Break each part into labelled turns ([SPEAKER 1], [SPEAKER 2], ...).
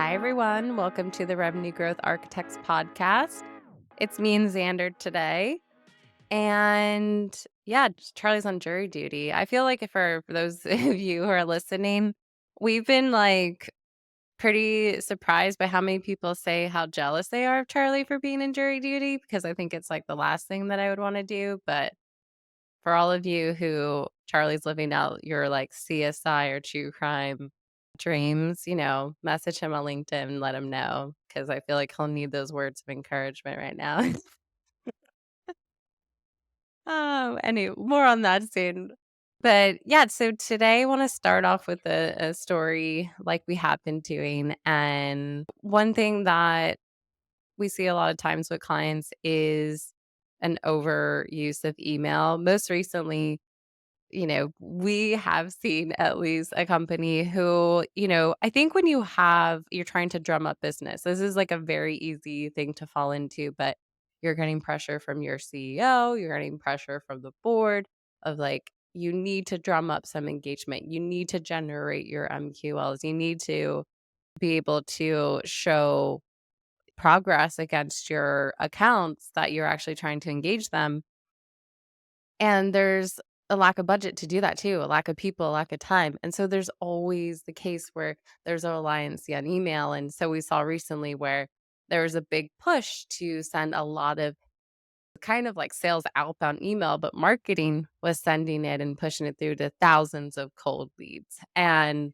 [SPEAKER 1] Hi, everyone. Welcome to the Revenue Growth Architects podcast. It's me and Xander today. And yeah, Charlie's on jury duty. I feel like for those of you who are listening, we've been like pretty surprised by how many people say how jealous they are of Charlie for being in jury duty, because I think it's like the last thing that I would want to do. But for all of you who Charlie's living out your like CSI or true crime dreams, message him on LinkedIn and let him know, because I feel like he'll need those words of encouragement right now. Anyway, more on that soon. But yeah, so today I want to start off with a story like we have been doing. And one thing that we see a lot of times with clients is an overuse of email. Most recently, we have seen at least a company who, I think when you're trying to drum up business, this is like a very easy thing to fall into, but you're getting pressure from your CEO, you're getting pressure from the board of like, you need to drum up some engagement. You need to generate your MQLs. You need to be able to show progress against your accounts that you're actually trying to engage them. And there's a lack of budget to do that too, a lack of people, a lack of time. And so there's always the case where there's a reliance on email. And so we saw recently where there was a big push to send a lot of kind of like sales outbound email, but marketing was sending it and pushing it through to thousands of cold leads. And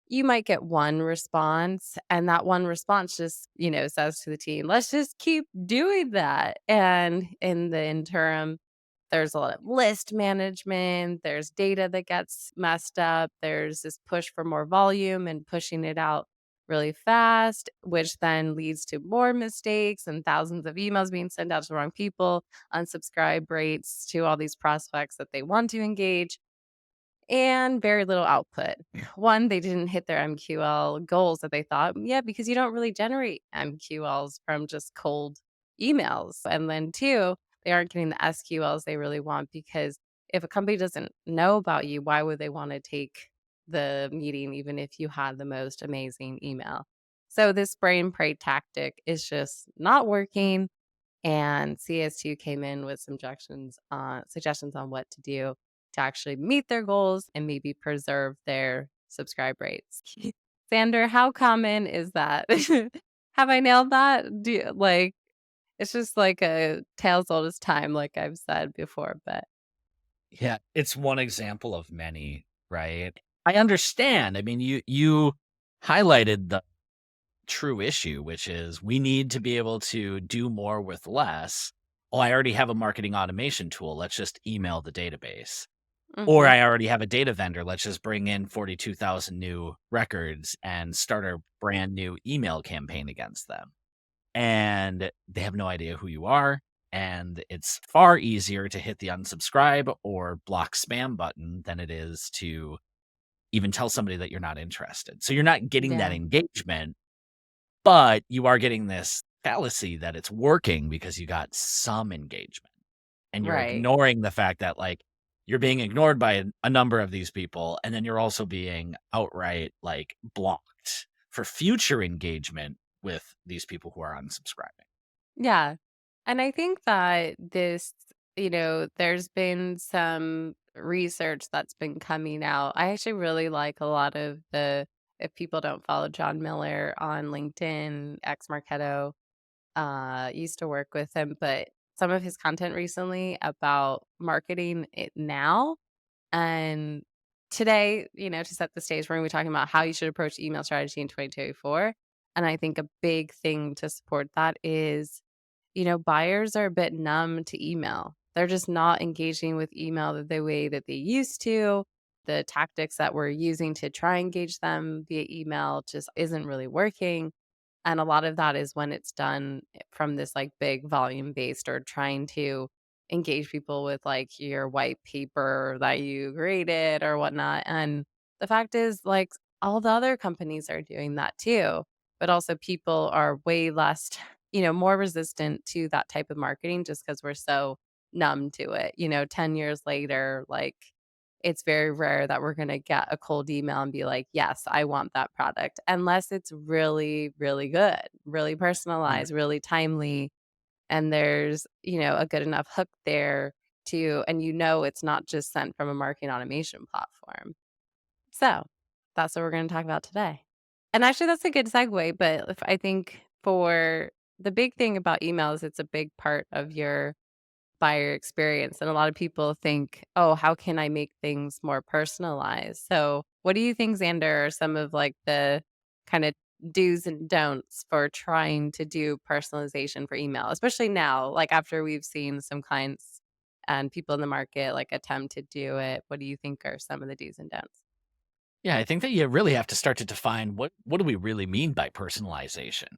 [SPEAKER 1] you might get one response, and that one response just, says to the team, let's just keep doing that. And in the interim, there's a lot of list management, there's data that gets messed up, there's this push for more volume and pushing it out really fast, which then leads to more mistakes and thousands of emails being sent out to the wrong people, unsubscribe rates to all these prospects that they want to engage, and very little output. One, they didn't hit their MQL goals that they thought. Yeah, because you don't really generate MQLs from just cold emails. And then two, they aren't getting the SQLs they really want, because if a company doesn't know about you, why would they want to take the meeting even if you had the most amazing email? So this spray and pray tactic is just not working. And CS2 came in with suggestions on what to do to actually meet their goals and maybe preserve their subscribe rates. Sander, how common is that? Have I nailed that? It's just like a tale's old as time, like I've said before, but
[SPEAKER 2] Yeah, it's one example of many, right? I understand. I mean, you highlighted the true issue, which is we need to be able to do more with less. Oh, I already have a marketing automation tool. Let's just email the database. Or
[SPEAKER 1] mhm.
[SPEAKER 2] I already have a data vendor. Let's just bring in 42,000 new records and start a brand new email campaign against them. And they have no idea who you are. And it's far easier to hit the unsubscribe or block spam button than it is to even tell somebody that you're not interested. So you're not getting that
[SPEAKER 1] Yeah,
[SPEAKER 2] engagement, but you are getting this fallacy that it's working because you got some engagement. And you're
[SPEAKER 1] right.
[SPEAKER 2] ignoring the fact that, like, you're being ignored by a number of these people, and then you're also being outright, like, blocked for future engagement with these people who are unsubscribing.
[SPEAKER 1] Yeah. And I think that there's been some research that's been coming out. I actually really like a lot of if people don't follow John Miller on LinkedIn, ex Marketo, used to work with him, but some of his content recently about marketing it now. And today, to set the stage, we're going to be talking about how you should approach email strategy in 2024. And I think a big thing to support that is, buyers are a bit numb to email. They're just not engaging with email the way that they used to. The tactics that we're using to try and engage them via email just isn't really working. And a lot of that is when it's done from this like big volume based, or trying to engage people with like your white paper that you graded or whatnot. And the fact is, like, all the other companies are doing that too. But also, people are way less, more resistant to that type of marketing just because we're so numb to it. 10 years later, like, it's very rare that we're gonna get a cold email and be like, "Yes, I want that product," unless it's really, really good, really
[SPEAKER 2] Mhm.
[SPEAKER 1] personalized, really timely, and there's, a good enough hook there to and it's not just sent from a marketing automation platform. So, that's what we're gonna talk about today. And actually, that's a good segue, but if I think for the big thing about emails, it's a big part of your buyer experience, and a lot of people think, "Oh, how can I make things more personalized?" So, what do you think, Xander, are some of, like, the kinda do's and don'ts for trying to do personalization for email, especially now, like, after we've seen some clients and people in the market, like, attempt to do it? What do you think are some of the do's and don'ts?
[SPEAKER 2] Yeah, I think that you really have to start to define what do we really mean by personalization?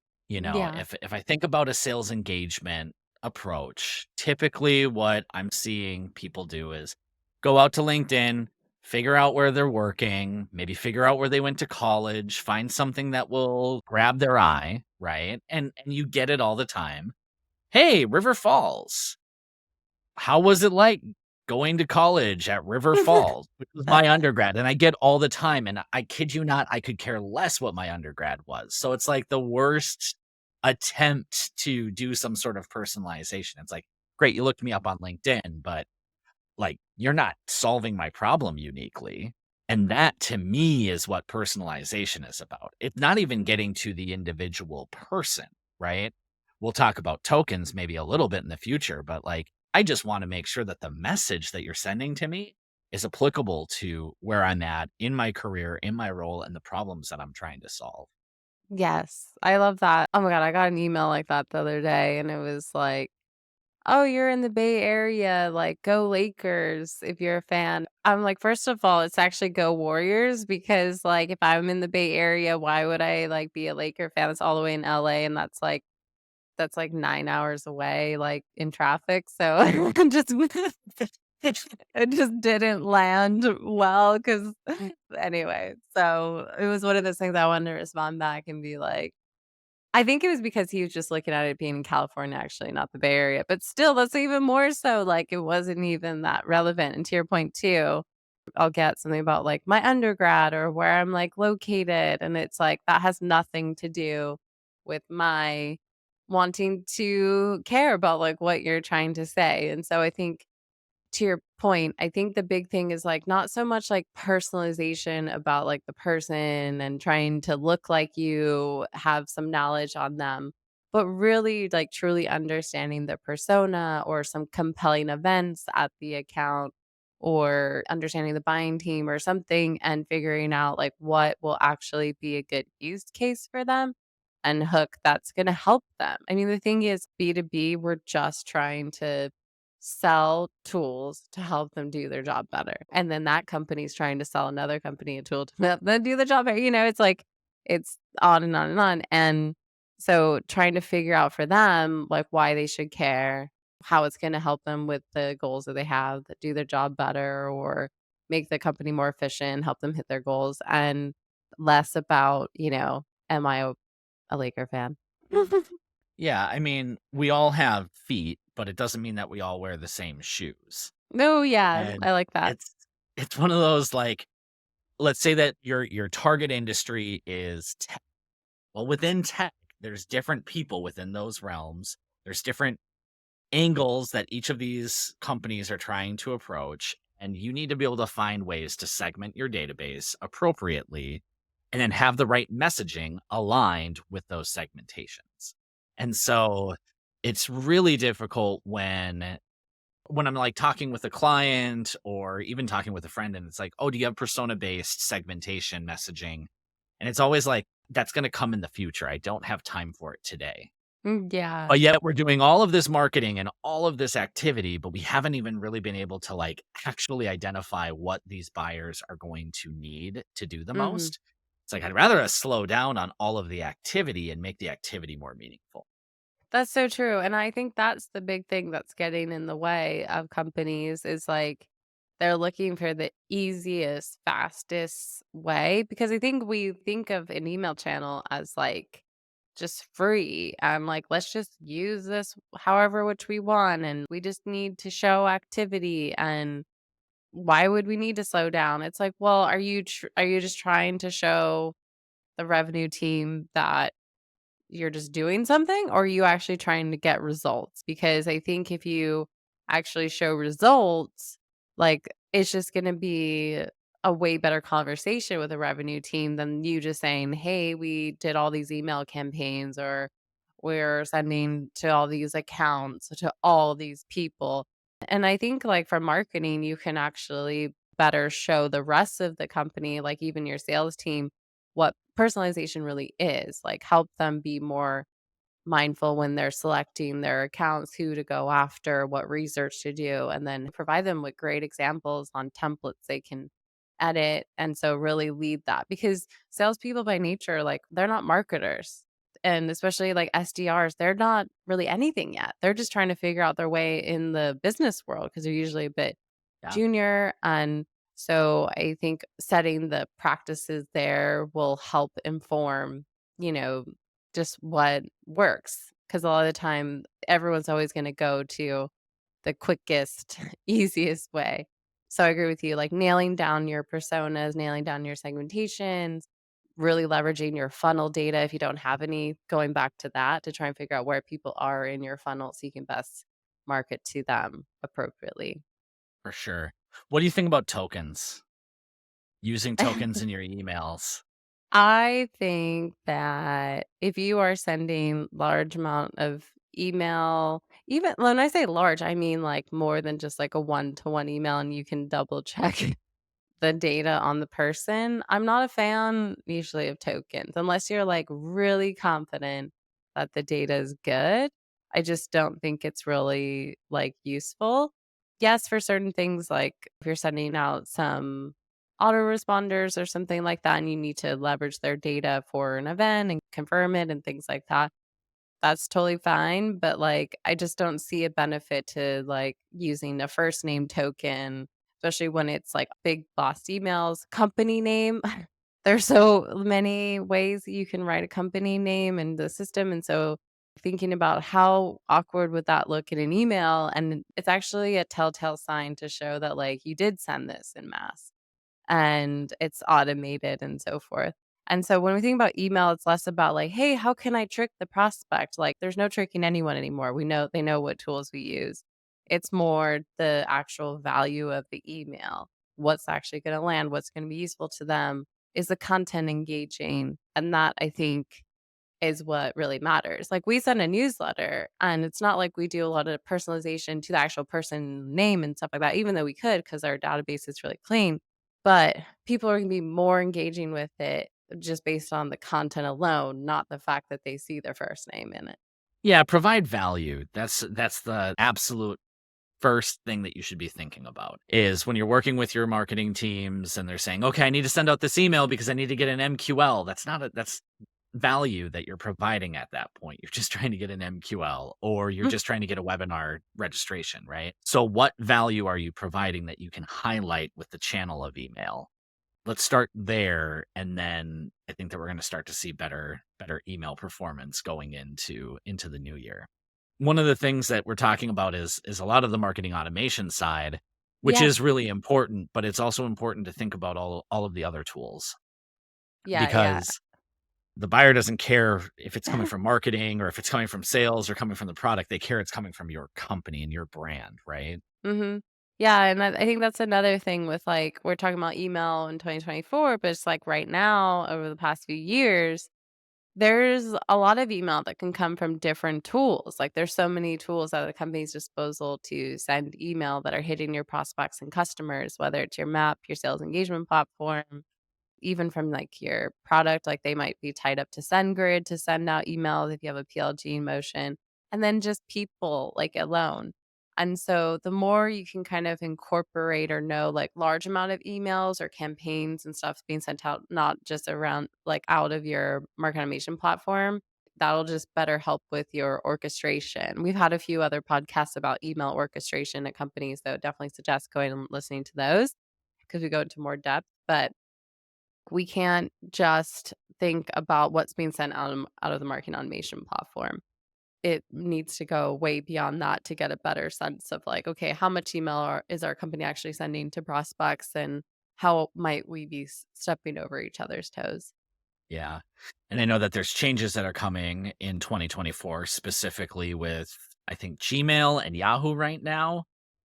[SPEAKER 1] Yeah.
[SPEAKER 2] If I think about a sales engagement approach, typically what I'm seeing people do is go out to LinkedIn, figure out where they're working, maybe figure out where they went to college, find something that will grab their eye, right? And you get it all the time. Hey, River Falls. How was it like going to college at River Falls, which was my undergrad? And I get all the time, and I kid you not, I could care less what my undergrad was. So it's like the worst attempt to do some sort of personalization. It's like, great, you looked me up on LinkedIn, but like, you're not solving my problem uniquely. And that to me is what personalization is about. It's not even getting to the individual person, right? We'll talk about tokens maybe a little bit in the future, but like, I just want to make sure that the message that you're sending to me is applicable to where I'm at in my career, in my role, and the problems that I'm trying to solve.
[SPEAKER 1] Yes, I love that. Oh my god, I got an email like that the other day, and it was like, "Oh, you're in the Bay Area, like, go Lakers if you're a fan." I'm like, first of all, it's actually go Warriors because, like, if I'm in the Bay Area, why would I, like, be a Laker fan? It's all the way in LA, and that's like 9 hours away, like, in traffic, so just it just didn't land well because anyway, so it was one of those things I wanted to respond back and be like I think it was because he was just looking at it being in California, actually, not the Bay Area, but still, that's even more so, like, it wasn't even that relevant, and to your point too, I'll get something about, like, my undergrad or where I'm, like, located, and it's like, that has nothing to do with my wanting to care about, like, what you're trying to say, and so I think to your point, I think the big thing is, like, not so much, like, personalization about, like, the person and trying to look like you have some knowledge on them, but really, like, truly understanding the persona or some compelling events at the account or understanding the buying team or something and figuring out, like, what will actually be a good use case for them and hook that's gonna help them. I mean, the thing is B2B, we're just trying to sell tools to help them do their job better. And then that company's trying to sell another company a tool to help them do the job better. It's like it's on and on and on. And so trying to figure out for them like why they should care, how it's going to help them with the goals that they have that do their job better or make the company more efficient, help them hit their goals and less about, am I a Laker fan?
[SPEAKER 2] Yeah, I mean, we all have feet, but it doesn't mean that we all wear the same shoes.
[SPEAKER 1] No, yeah,
[SPEAKER 2] And
[SPEAKER 1] I like that.
[SPEAKER 2] it's one of those like, let's say that your target industry is tech. Well, within tech, there's different people within those realms. There's different angles that each of these companies are trying to approach, and you need to be able to find ways to segment your database appropriately and then have the right messaging aligned with those segmentations. And so it's really difficult when I'm like talking with a client or even talking with a friend and it's like, "Oh, do you have persona based segmentation messaging?" And it's always like, "That's going to come in the future. I don't have time for it today."
[SPEAKER 1] Yeah.
[SPEAKER 2] But yet we're doing all of this marketing and all of this activity, but we haven't even really been able to like actually identify what these buyers are going to need to do the
[SPEAKER 1] Mhm.
[SPEAKER 2] most. It's like I'd rather us slow down on all of the activity and make the activity more meaningful.
[SPEAKER 1] That's so true, and I think that's the big thing that's getting in the way of companies is, like, they're looking for the easiest, fastest way because I think we think of an email channel as, like, just free and, like, let's just use this however which we want, and we just need to show activity, and why would we need to slow down? It's like, well, are you just trying to show the revenue team that you're just doing something, or are you actually trying to get results? Because I think if you actually show results, like, it's just gonna be a way better conversation with the revenue team than you just saying, "Hey, we did all these email campaigns," or "We're sending to all these accounts, to all these people." And I think, like, for marketing, you can actually better show the rest of the company, like, even your sales team, what personalization really is, like, help them be more mindful when they're selecting their accounts, who to go after, what research to do, and then provide them with great examples on templates they can edit. And so really lead that because salespeople by nature, like, they're not marketers. And especially like SDRs, they're not really anything yet. They're just trying to figure out their way in the business world because they're usually a bit
[SPEAKER 2] Yeah,
[SPEAKER 1] junior. And so I think setting the practices there will help inform, you know, just what works, because a lot of the time, everyone's always gonna go to the quickest, easiest way. So I agree with you, like, nailing down your personas, nailing down your segmentations, really leveraging your funnel data if you don't have any, going back to that to try and figure out where people are in your funnel so you can best market to them appropriately.
[SPEAKER 2] for sure. What do you think about tokens? Using tokens in your emails?
[SPEAKER 1] I think that if you are sending large amount of email, even when I say large, I mean like more than just like a one-to-one email and you can double check the data on the person. I'm not a fan usually of tokens unless you're like really confident that the data is good. I just don't think it's really like useful. Yes, for certain things, like if you're sending out some autoresponders or something like that, and you need to leverage their data for an event and confirm it and things like that, that's totally fine, but, like, I just don't see a benefit to, like, using a first name token, especially when it's, like, big boss emails, company name. There's so many ways you can write a company name in the system, and so thinking about how awkward would that look in an email, and it's actually a telltale sign to show that, like, you did send this in mass and it's automated and so forth. And so when we think about email, it's less about like, hey, how can I trick the prospect? Like there's no tricking anyone anymore. We know they know what tools we use. It's more the actual value of the email. What's actually going to land, what's going to be useful to them. Is the content engaging? And that I think is what really matters. Like we send a newsletter and it's not like we do a lot of personalization to the actual person name and stuff like that, even though we could because our database is really clean. But people are gonna be more engaging with it just based on the content alone, not the fact that they see their first name in it.
[SPEAKER 2] Yeah, provide value. That's the absolute first thing that you should be thinking about is when you're working with your marketing teams and they're saying, "Okay, I need to send out this email because I need to get an MQL." That's value that you're providing at that point. You're just trying to get an MQL or you're just trying to get a webinar registration, right? So what value are you providing that you can highlight with the channel of email? Let's start there, and then I think that we're gonna start to see better email performance going into the new year. One of the things that we're talking about is a lot of the marketing automation side, which
[SPEAKER 1] Yeah.
[SPEAKER 2] is really important, but it's also important to think about all of the other tools
[SPEAKER 1] Yeah, yeah.
[SPEAKER 2] because the buyer doesn't care if it's coming from marketing or if it's coming from sales or coming from the product. They care it's coming from your company and your brand, right?
[SPEAKER 1] Mhm. Yeah, and I think that's another thing with, like, we're talking about email in 2024, but it's like right now, over the past few years, there's a lot of email that can come from different tools. Like, there's so many tools at a company's disposal to send email that are hitting your prospects and customers, whether it's your map, your sales engagement platform, even from, like, your product, like, they might be tied up to SendGrid to send out emails if you have a PLG in motion, and then just people, like, alone. And so the more you can kind of incorporate or know, like, large amount of emails or campaigns and stuff being sent out, not just around like, out of your market automation platform, that'll just better help with your orchestration. We've had a few other podcasts about email orchestration at companies, so definitely suggest going and listening to those because we go into more depth, but we can't just think about what's being sent out of the marketing automation platform. it needs to go way beyond that to get a better sense of like, okay, how much email is our company actually sending to prospects and how might we be stepping over each other's toes?
[SPEAKER 2] Yeah. And I know that there's changes that are coming in 2024, specifically with, I think, Gmail and Yahoo right now,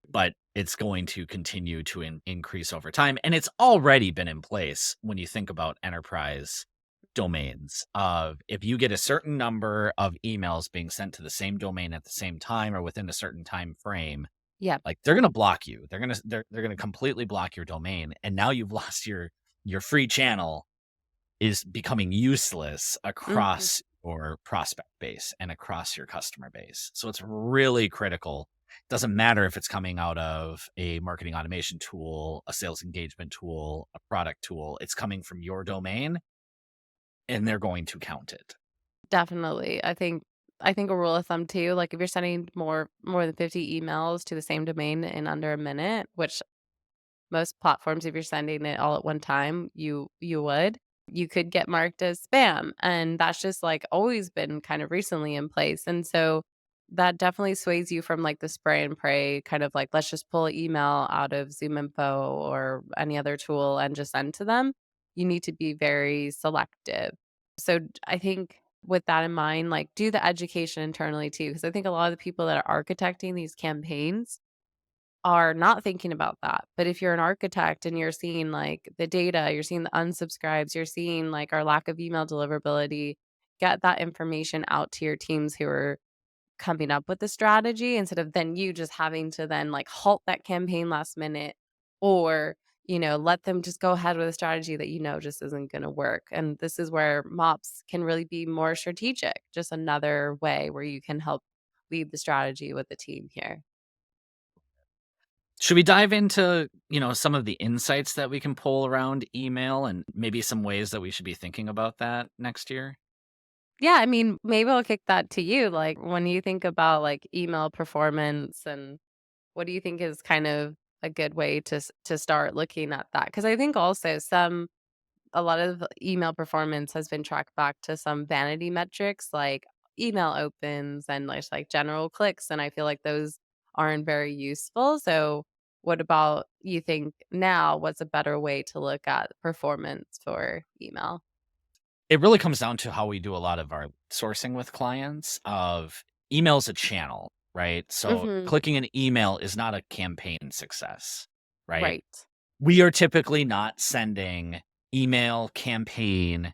[SPEAKER 2] but it's going to continue to increase over time. And it's already been in place when you think about enterprise domains. Of if you get a certain number of emails being sent to the same domain at the same time or within a certain time frame,
[SPEAKER 1] Yeah.
[SPEAKER 2] like they're gonna block you. They're gonna completely block your domain. And now you've lost your free channel is becoming useless
[SPEAKER 1] Mhm.
[SPEAKER 2] across your prospect base and across your customer base. So it's really critical. Doesn't matter if it's coming out of a marketing automation tool, a sales engagement tool, a product tool, it's coming from your domain and they're going to count it.
[SPEAKER 1] Definitely. I think a rule of thumb too, like if you're sending more than 50 emails to the same domain in under a minute, which most platforms, if you're sending it all at one time, you could get marked as spam. And that's just like always been kind of recently in place. And so that definitely sways you from like the spray and pray kind of like, let's just pull an email out of Zoom Info or any other tool and just send to them. You need to be very selective. So I think with that in mind, like do the education internally too. Cause I think a lot of the people that are architecting these campaigns are not thinking about that. But if you're an architect and you're seeing like the data, you're seeing the unsubscribes, you're seeing like our lack of email deliverability, get that information out to your teams who are coming up with the strategy instead of then you just having to then like halt that campaign last minute or let them just go ahead with a strategy that just isn't going to work. And this is where mops can really be more strategic, just another way where you can help lead the strategy with the team here.
[SPEAKER 2] Should we dive into, some of the insights that we can pull around email and maybe some ways that we should be thinking about that next year?
[SPEAKER 1] Yeah, I mean, maybe I'll kick that to you. Like, when you think about like email performance, and what do you think is kind of a good way to start looking at that? Because I think also a lot of email performance has been tracked back to some vanity metrics like email opens and like general clicks, and I feel like those aren't very useful. So, what about you think now? What's a better way to look at performance for email?
[SPEAKER 2] It really comes down to how we do a lot of our sourcing with clients of email's a channel, right? So
[SPEAKER 1] Hmm.
[SPEAKER 2] clicking an email is not a campaign success, right?
[SPEAKER 1] Right.
[SPEAKER 2] We are typically not sending email campaign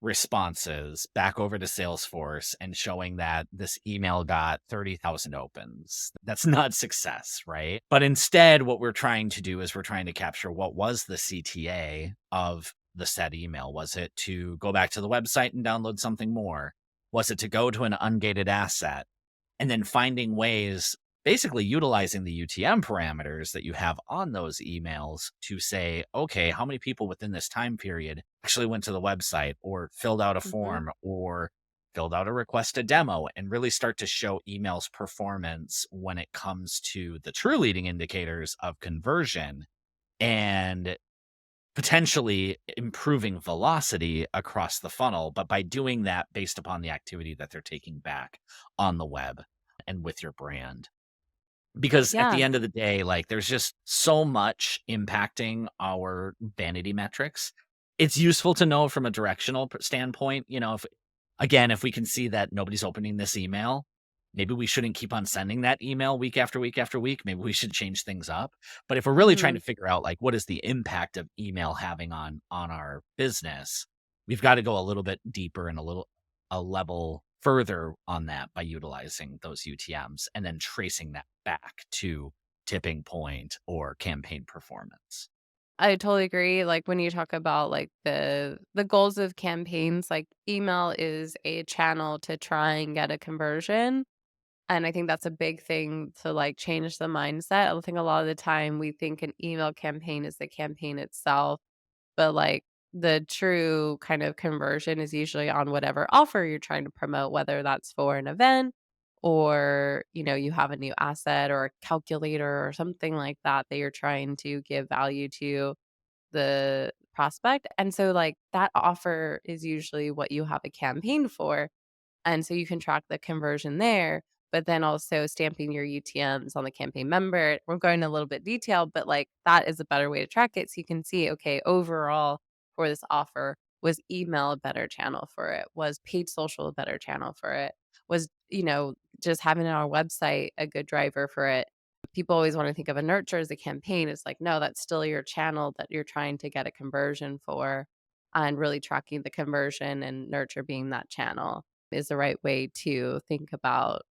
[SPEAKER 2] responses back over to Salesforce and showing that this email got 30,000 opens. That's not success, right? But instead, what we're trying to do is we're trying to capture what was the CTA of the said email. Was it to go back to the website and download something more? Was it to go to an ungated asset? And then finding ways, basically utilizing the UTM parameters that you have on those emails to say, okay, how many people within this time period actually went to the website or filled out a
[SPEAKER 1] Hmm.
[SPEAKER 2] form or filled out a request a demo, and really start to show email's performance when it comes to the true leading indicators of conversion and potentially improving velocity across the funnel, but by doing that based upon the activity that they're taking back on the web and with your brand. Because at
[SPEAKER 1] Yeah.
[SPEAKER 2] the end of the day, like there's just so much impacting our vanity metrics. It's useful to know from a directional standpoint, if we can see that nobody's opening this email, maybe we shouldn't keep on sending that email week after week after week. Maybe we should change things up. But if we're really trying
[SPEAKER 1] Mhm.
[SPEAKER 2] to figure out like what is the impact of email having on our business, we've got to go a little bit deeper and a level further on that by utilizing those UTMs and then tracing that back to tipping point or campaign performance.
[SPEAKER 1] I totally agree, like, when you talk about, like, the goals of campaigns, like, email is a channel to try and get a conversion, and I think that's a big thing to, like, change the mindset. I think a lot of the time we think an email campaign is the campaign itself, but, like, the true kind of conversion is usually on whatever offer you're trying to promote, whether that's for an event or, you have a new asset or a calculator or something like that that you're trying to give value to the prospect, and so, like, that offer is usually what you have a campaign for, And so you can track the conversion there, but then also stamping your UTMs on the campaign member. We're going a little bit detailed, but like that is a better way to track it. So you can see, okay, overall for this offer, was email a better channel for it? Was paid social a better channel for it? Was, just having it on our website a good driver for it? People always want to think of a nurture as a campaign. It's like, no, that's still your channel that you're trying to get a conversion for, and really tracking the conversion and nurture being that channel is the right way to think about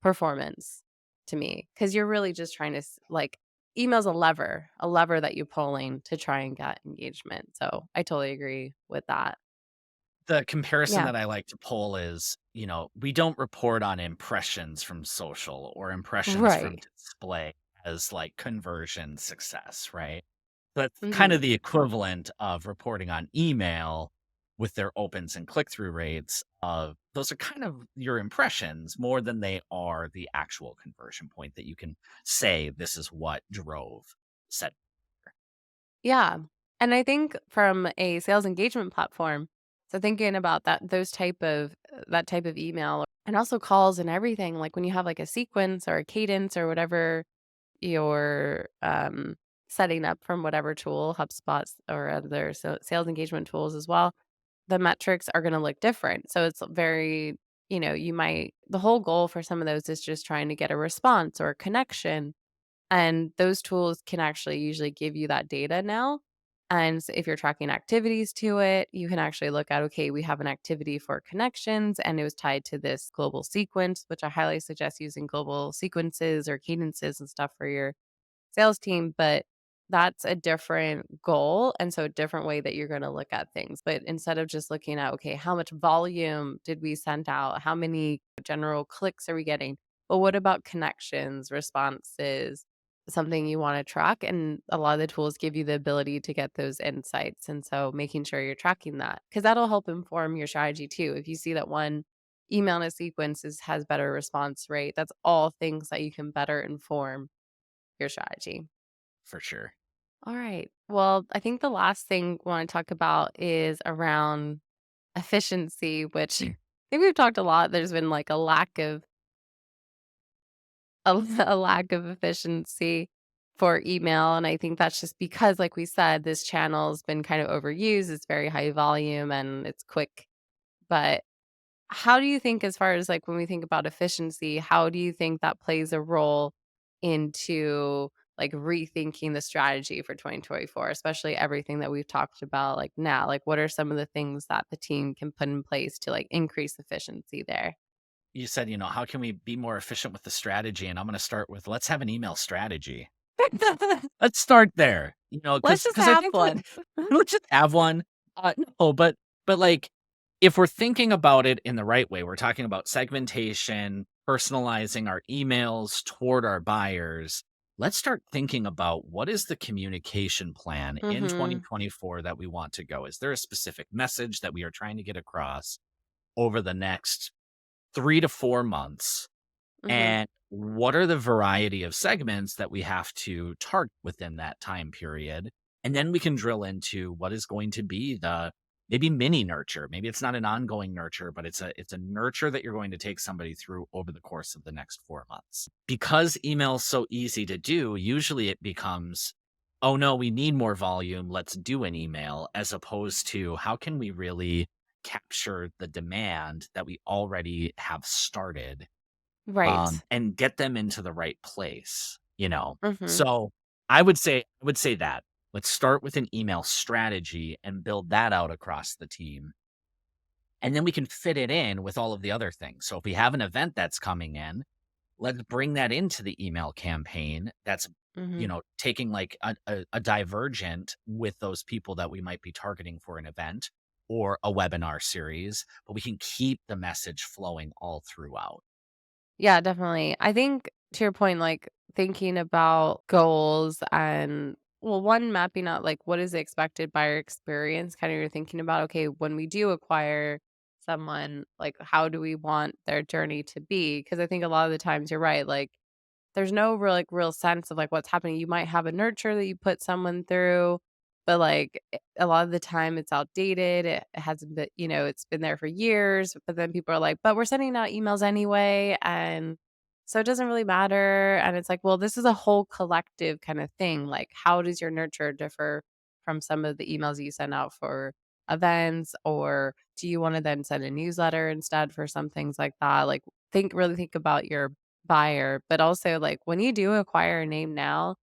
[SPEAKER 1] performance to me, because you're really just trying to like email's a lever that you're pulling to try and get engagement. So I totally agree with that.
[SPEAKER 2] The comparison
[SPEAKER 1] Yeah.
[SPEAKER 2] that I like to pull is, we don't report on impressions from social or impressions from
[SPEAKER 1] Right.
[SPEAKER 2] display as like conversion success, right? That's kind
[SPEAKER 1] Hmm.
[SPEAKER 2] of the equivalent of reporting on email with their opens and click through rates of those are kind of your impressions more than they are the actual conversion point that you can say this is what drove said.
[SPEAKER 1] Yeah. And I think from a sales engagement platform, so thinking about that type of email and also calls and everything, like when you have like a sequence or a cadence or whatever you're setting up from whatever tool, HubSpot's or other sales engagement tools as well, the metrics are going to look different. So it's very, the whole goal for some of those is just trying to get a response or a connection, and those tools can actually usually give you that data now. And if you're tracking activities to it, you can actually look at, okay, we have an activity for connections and it was tied to this global sequence, which I highly suggest using global sequences or cadences and stuff for your sales team. But that's a different goal. And so a different way that you're going to look at things. But instead of just looking at, okay, how much volume did we send out? How many general clicks are we getting? But what about connections, responses, something you want to track? And a lot of the tools give you the ability to get those insights. And so making sure you're tracking that, because that'll help inform your strategy too. If you see that one email in a sequence has better response rate, that's all things that you can better inform your strategy.
[SPEAKER 2] For sure.
[SPEAKER 1] All right. Well, I think the last thing we want to talk about is around efficiency, which I think we've talked a lot. There's been like a lack of efficiency for email, and I think that's just because, like we said, this channel's been kind of overused. It's very high volume and it's quick. But how do you think, as far as like when we think about efficiency, how do you think that plays a role into like rethinking the strategy for 2024, especially everything that we've talked about like now? Like, what are some of the things that the team can put in place to like increase efficiency there?
[SPEAKER 2] You said, how can we be more efficient with the strategy? And I'm going to start with let's have an email strategy. Let's start there,
[SPEAKER 1] Let's
[SPEAKER 2] because
[SPEAKER 1] just
[SPEAKER 2] I
[SPEAKER 1] have
[SPEAKER 2] think that
[SPEAKER 1] one.
[SPEAKER 2] let's just have one. No, but like if we're thinking about it in the right way, we're talking about segmentation, personalizing our emails toward our buyers. Let's start thinking about what is the communication plan in
[SPEAKER 1] Mhm.
[SPEAKER 2] 2024 that we want to go. Is there a specific message that we are trying to get across over the next 3 to 4 months?
[SPEAKER 1] Mhm.
[SPEAKER 2] And what are the variety of segments that we have to target within that time period? And then we can drill into what is going to be the maybe mini nurture. Maybe it's not an ongoing nurture, but it's a nurture that you're going to take somebody through over the course of the next 4 months. Because email's so easy to do, usually it becomes, oh no, we need more volume. Let's do an email, as opposed to how can we really capture the demand that we already have started,
[SPEAKER 1] Right.
[SPEAKER 2] and get them into the right place.
[SPEAKER 1] Mhm.
[SPEAKER 2] So I would say that let's start with an email strategy and build that out across the team. And then we can fit it in with all of the other things. So if we have an event that's coming in, let's bring that into the email campaign. That's,
[SPEAKER 1] Mhm.
[SPEAKER 2] taking like a divergent with those people that we might be targeting for an event or a webinar series, but we can keep the message flowing all throughout.
[SPEAKER 1] Yeah, definitely. I think to your point, like thinking about goals and, well, one, mapping out like what is the expected buyer experience. Kind of you're thinking about, okay, when we do acquire someone, like how do we want their journey to be? Because I think a lot of the times you're right. Like there's no real sense of like what's happening. You might have a nurture that you put someone through, but, like, a lot of the time it's outdated, it hasn't been it's been there for years, but then people are like, "But we're sending out emails anyway, and so it doesn't really matter," and it's like, well, this is a whole collective kinda thing, like, how does your nurture differ from some of the emails you send out for events, or do you wanna then send a newsletter instead for some things like that? Like, really think about your buyer, but also, like, when you do acquire a name now,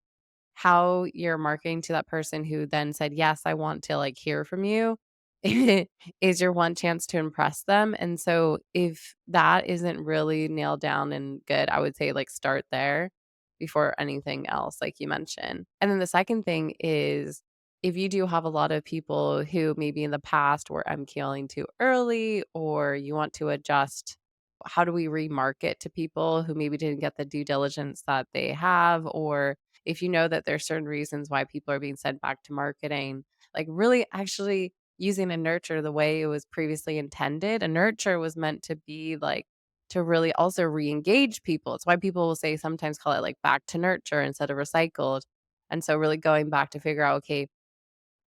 [SPEAKER 1] how you're marketing to that person who then said, "Yes, I want to, like, hear from you," is your one chance to impress them, and so if that isn't really nailed down and good, I would say, like, start there before anything else, like you mentioned. And then the second thing is, if you do have a lot of people who maybe in the past were MQLing too early, or you want to adjust, how do we remarket to people who maybe didn't get the due diligence that they have, or if you know that there's certain reasons why people are being sent back to marketing, like really actually using a nurture the way it was previously intended. A nurture was meant to be like to really also re-engage people. It's why people will say sometimes call it like back to nurture instead of recycled. And so really going back to figure out, okay,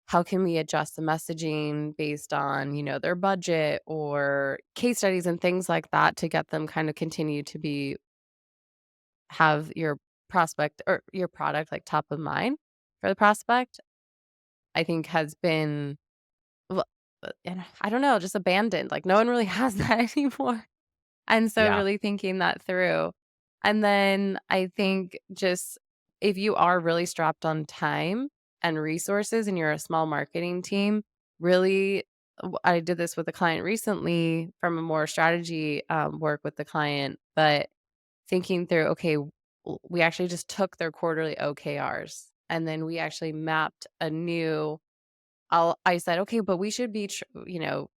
[SPEAKER 1] how can we adjust the messaging based on, their budget or case studies and things like that to get them kind of continue to be have your prospect or your product, like, top of mind for the prospect, I think has been well, and I don't know, just abandoned, like, no one really has that anymore, and so
[SPEAKER 2] Yeah.
[SPEAKER 1] really thinking that through, and then I think just if you are really strapped on time and resources and you're a small marketing team, really I did this with a client recently from a more strategy, work with the client, but thinking through, okay, we actually just took their quarterly OKRs and then we actually mapped a new I said, "Okay, but we should be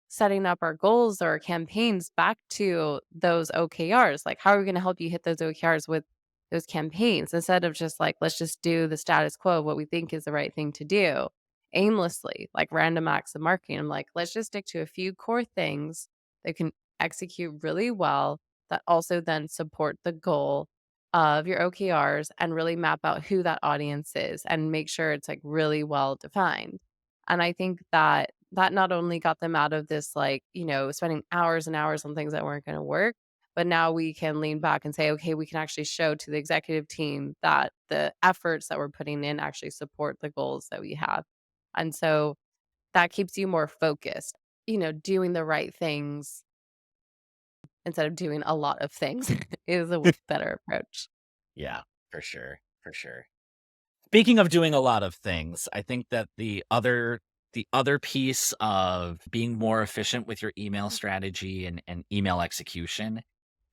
[SPEAKER 1] setting up our goals or our campaigns back to those OKRs. Like, how are we gonna help you hit those OKRs with those campaigns instead of just like, let's just do the status quo of what we think is the right thing to do aimlessly, like random acts of marketing." I'm like, "Let's just stick to a few core things that can execute really well that also then support the goal of your OKRs and really map out who that audience is and make sure it's like really well defined." And I think that that not only got them out of this, like, spending hours and hours on things that weren't gonna work, but now we can lean back and say, "Okay, we can actually show to the executive team that the efforts that we're putting in actually support the goals that we have." And so that keeps you more focused, doing the right things instead of doing a lot of things is a better approach.
[SPEAKER 2] Yeah, for sure, for sure. Speaking of doing a lot of things, I think that the other piece of being more efficient with your email strategy and email execution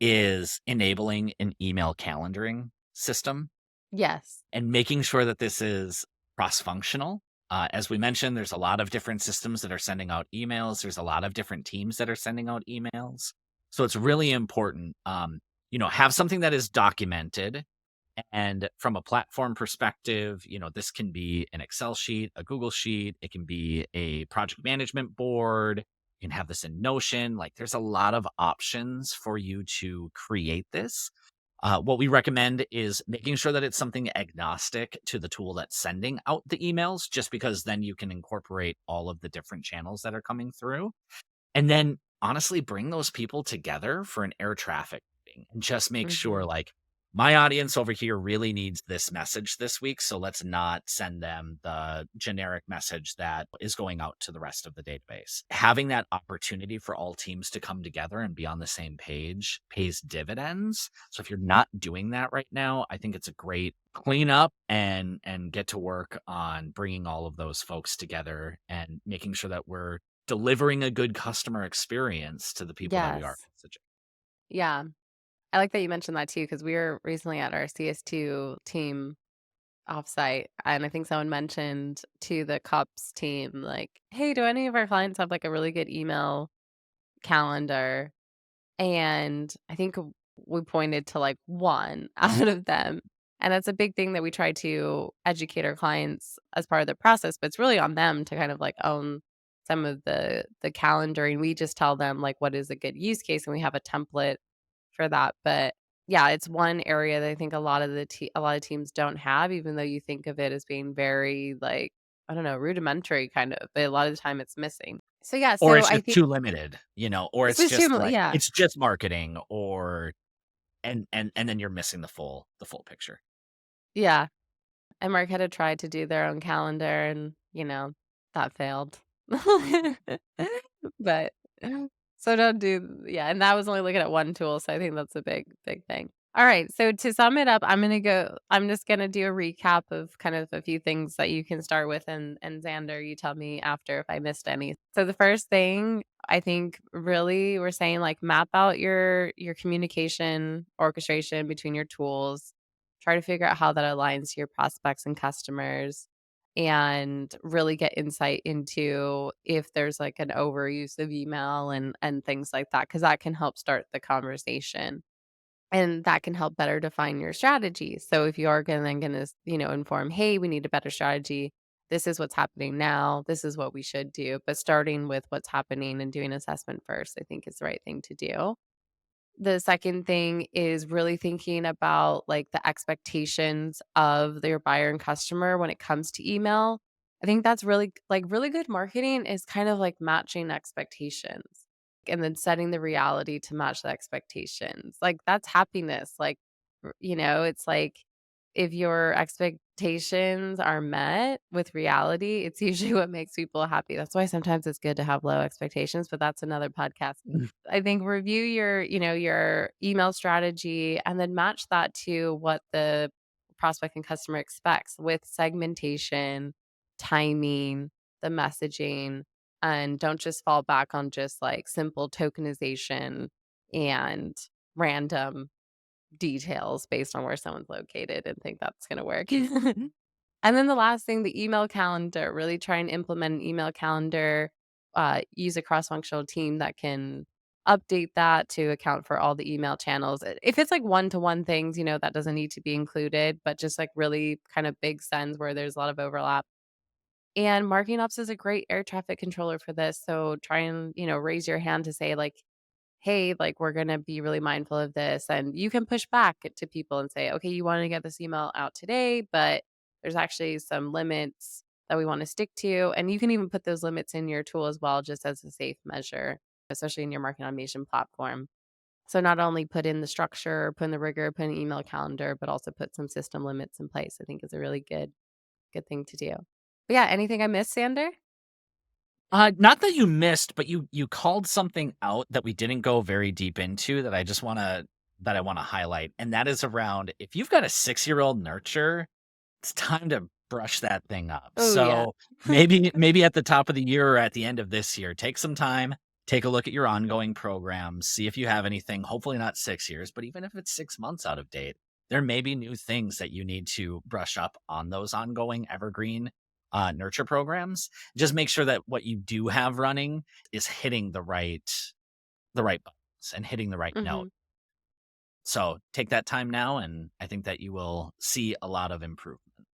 [SPEAKER 2] is enabling an email calendaring system
[SPEAKER 1] Yes.
[SPEAKER 2] and making sure that this is cross-functional. As we mentioned, there's a lot of different systems that are sending out emails. There's a lot of different teams that are sending out emails. So it's really important, have something that is documented. And from a platform perspective, this can be an Excel sheet, a Google sheet, it can be a project management board. You can have this in Notion. Like there's a lot of options for you to create this. What we recommend is making sure that it's something agnostic to the tool that's sending out the emails, just because then you can incorporate all of the different channels that are coming through. And then honestly, bring those people together for an air traffic meeting and just make sure
[SPEAKER 1] Mhm.
[SPEAKER 2] like my audience over here really needs this message this week. So let's not send them the generic message that is going out to the rest of the database. Having that opportunity for all teams to come together and be on the same page pays dividends. So if you're not doing that right now, I think it's a great clean up and get to work on bringing all of those folks together and making sure that we're delivering a good customer experience to the people that we are
[SPEAKER 1] Yes.
[SPEAKER 2] messaging.
[SPEAKER 1] Yeah. I like that you mentioned that too, because we were recently at our CS2 team offsite, and I think someone mentioned to the cups team, like, "Hey, do any of our clients have like a really good email calendar?" And I think we pointed to like one out of them. And that's a big thing that we try to educate our clients as part of the process, but it's really on them to kind of like own some of the calendaring. We just tell them like what is a good use case and we have a template for that. But yeah, it's one area that I think a lot of teams don't have, even though you think of it as being very like I don't know, rudimentary kind of, but a lot of the time it's missing. So yeah,
[SPEAKER 2] Or
[SPEAKER 1] so
[SPEAKER 2] it's
[SPEAKER 1] I
[SPEAKER 2] just
[SPEAKER 1] think
[SPEAKER 2] too limited, or
[SPEAKER 1] it's
[SPEAKER 2] it's
[SPEAKER 1] just
[SPEAKER 2] just like
[SPEAKER 1] yeah.
[SPEAKER 2] it's just marketing or and then you're missing the full picture.
[SPEAKER 1] Yeah. And Marquetta tried to do their own calendar and, that failed. But so don't do yeah, and that was only looking at one tool, so I think that's a big, big thing. Alright, so to sum it up, I'm just gonna do a recap of kind of a few things that you can start with, and Xander, you tell me after if I missed any. So the first thing, I think really we're saying, like, map out your communication orchestration between your tools. Try to figure out how that aligns to your prospects and customers, and really get insight into if there's, like, an overuse of email and things like that, because that can help start the conversation, and that can help better define your strategy. So if you are gonna, inform, "Hey, we need a better strategy. This is what's happening now. This is what we should do." But starting with what's happening and doing assessment first, I think is the right thing to do. The second thing is really thinking about, like, the expectations of their buyer and customer when it comes to email. I think that's really good marketing is kind of like matching expectations and then setting the reality to match the expectations. Like, that's happiness. Like, it's like if your expectations are met with reality, it's usually what makes people happy. That's why sometimes it's good to have low expectations, but that's another podcast. I think review your email strategy and then match that to what the prospect and customer expects with segmentation, timing, the messaging, and don't just fall back on just like simple tokenization and random details based on where someone's located and think that's going to work. And then the last thing, the email calendar, really try and implement an email calendar, use a cross-functional team that can update that to account for all the email channels. If it's like one-to-one things, that doesn't need to be included, but just like really kind of big sends where there's a lot of overlap. And marketing ops is a great air traffic controller for this. So try and, raise your hand to say like, hey, like, we're going to be really mindful of this. And you can push back to people and say, okay, you want to get this email out today, but there's actually some limits that we want to stick to. And you can even put those limits in your tool as well, just as a safe measure, especially in your marketing automation platform. So not only put in the structure, put in the rigor, put in an email calendar, but also put some system limits in place, I think is a really good thing to do. But yeah, anything I missed, Sander?
[SPEAKER 2] Not that you missed, but you called something out that we didn't go very deep into that I wanna highlight, and that is around if you've got a 6-year-old nurture, it's time to brush that thing up.
[SPEAKER 1] Oh, yeah.
[SPEAKER 2] So maybe at the top of the year or at the end of this year, take some time, take a look at your ongoing programs, see if you have anything, hopefully not 6 years, but even if it's 6 months out of date, there may be new things that you need to brush up on those ongoing evergreen, nurture programs. Just make sure that what you do have running is hitting the right buttons and hitting the right note.
[SPEAKER 1] Mhm.
[SPEAKER 2] So take that time now, and I think that you will see a lot of improvement.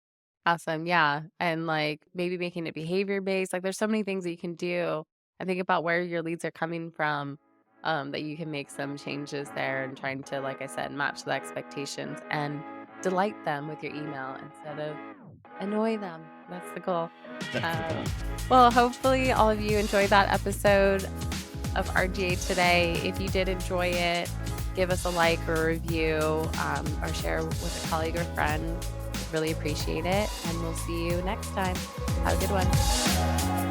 [SPEAKER 1] Awesome, yeah, and, like, maybe making it behavior based, like, there's so many things that you can do, and think about where your leads are coming from, that you can make some changes there and trying to, like I said, match the expectations and delight them with your email instead of annoy them. That's the goal.
[SPEAKER 2] That's the
[SPEAKER 1] Um,
[SPEAKER 2] goal.
[SPEAKER 1] well, hopefully all of you enjoyed that episode of RGA today. If you did enjoy it, give us a like or a review, or share with a colleague or friend. Really appreciate it. And we'll see you next time. Have a good one.